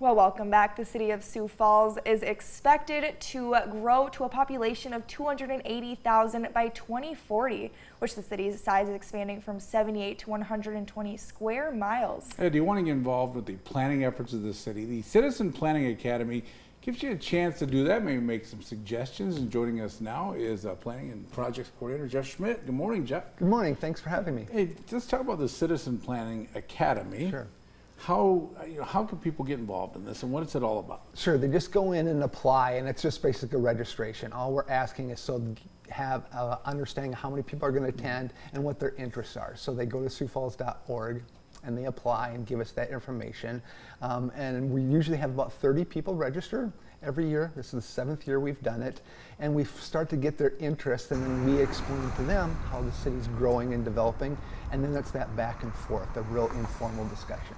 Well, welcome back. The city of Sioux Falls is expected to grow to a population of 280,000 by 2040, which the city's size is expanding from 78 to 120 square miles. Hey, do you want to get involved with the planning efforts of the city? The Citizen Planning Academy gives you a chance to do that, maybe make some suggestions. And joining us now is Planning and Projects Coordinator Jeff Schmidt. Good morning, Jeff. Good morning. Thanks for having me. Hey, let's talk about the Citizen Planning Academy. Sure. How can people get involved in this, and what is it all about? Sure. They just go in and apply, and it's just basically a registration. All we're asking is so have understanding how many people are going to attend and what their interests are. So they go to siouxfalls.org and they apply and give us that information. And we usually have about 30 people register every year. This is the 7th year we've done it. And we start to get their interest, and then we explain to them how the city's growing and developing. And then it's that back and forth, a real informal discussion.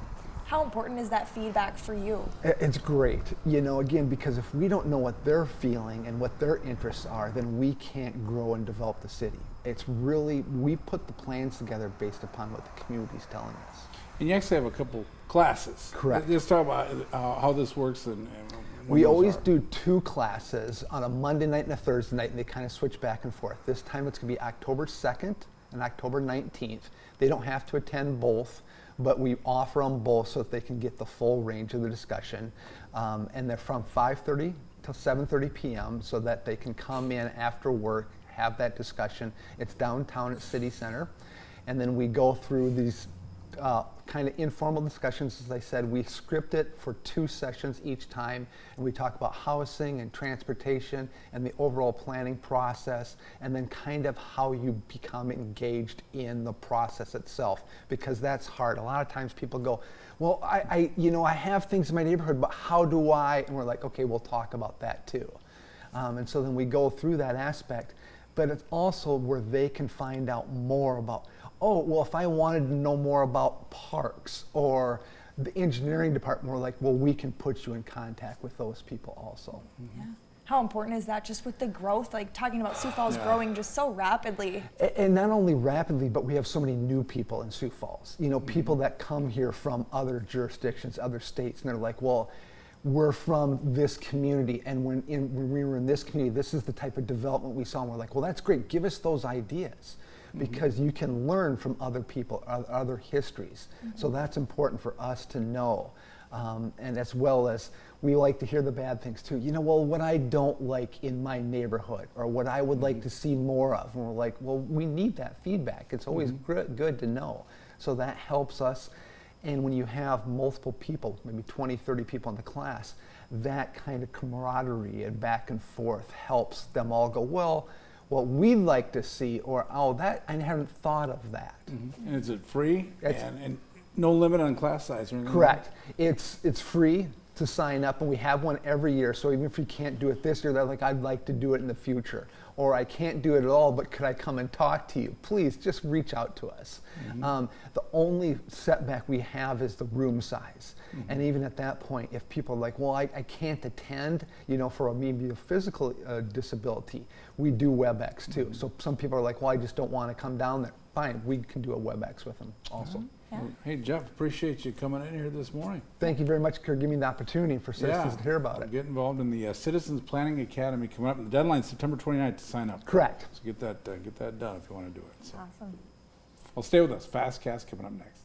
How important is that feedback for you? It's great, again, because if we don't know what they're feeling and what their interests are, then we can't grow and develop the city. It's really, we put the plans together based upon what the community's telling us. And you actually have a couple classes. Correct. Let's talk about how this works and when We those always are. do 2 classes on a Monday night and a Thursday night, and they kind of switch back and forth. This time it's going to be October 2nd and October 19th. They don't have to attend both, but we offer them both so that they can get the full range of the discussion. And they're from 5:30 till 7:30 p.m. so that they can come in after work, have that discussion. It's downtown at City Center. And then we go through these kind of informal discussions. As I said, we script it for 2 sessions each time, and we talk about housing and transportation and the overall planning process, and then kind of how you become engaged in the process itself, because that's hard. A lot of times people go, well, I have things in my neighborhood, but how do I? And we're like, okay, we'll talk about that too. And so then we go through that aspect, but it's also where they can find out more about, oh, well, if I wanted to know more about parks or the engineering department, we're like, well, we can put you in contact with those people also. Yeah. How important is that just with the growth, like talking about Sioux Falls growing just so rapidly? And not only rapidly, but we have so many new people in Sioux Falls. People that come here from other jurisdictions, other states, and they're like, well, we're from this community, and when we were in this community, this is the type of development we saw, and we're like, well, that's great, give us those ideas, because you can learn from other people, other histories. So that's important for us to know. And as well as, we like to hear the bad things too. Well, what I don't like in my neighborhood, or what I would like to see more of, and we're like, well, we need that feedback. It's always good to know. So that helps us. And when you have multiple people, maybe 20, 30 people in the class, that kind of camaraderie and back and forth helps them all go, well, what we'd like to see, or, oh, that, I haven't thought of that. And is it free? And no limit on class size or anything? Correct. It's free to sign up, and we have one every year. So even if you can't do it this year, they're like, I'd like to do it in the future. Or I can't do it at all, but could I come and talk to you? Please just reach out to us. The only setback we have is the room size. And even at that point, if people are like, well, I can't attend, for maybe a physical disability, we do WebEx too. So some people are like, well, I just don't want to come down there. Fine, we can do a WebEx with them also. Yeah. Well, hey, Jeff, appreciate you coming in here this morning. Thank you very much for giving me the opportunity for citizens to hear about it. Get involved in the Citizens Planning Academy coming up. The deadline is September 29th to sign up. Correct. So get that done if you want to do it. So. Awesome. Well, stay with us. Fastcast coming up next.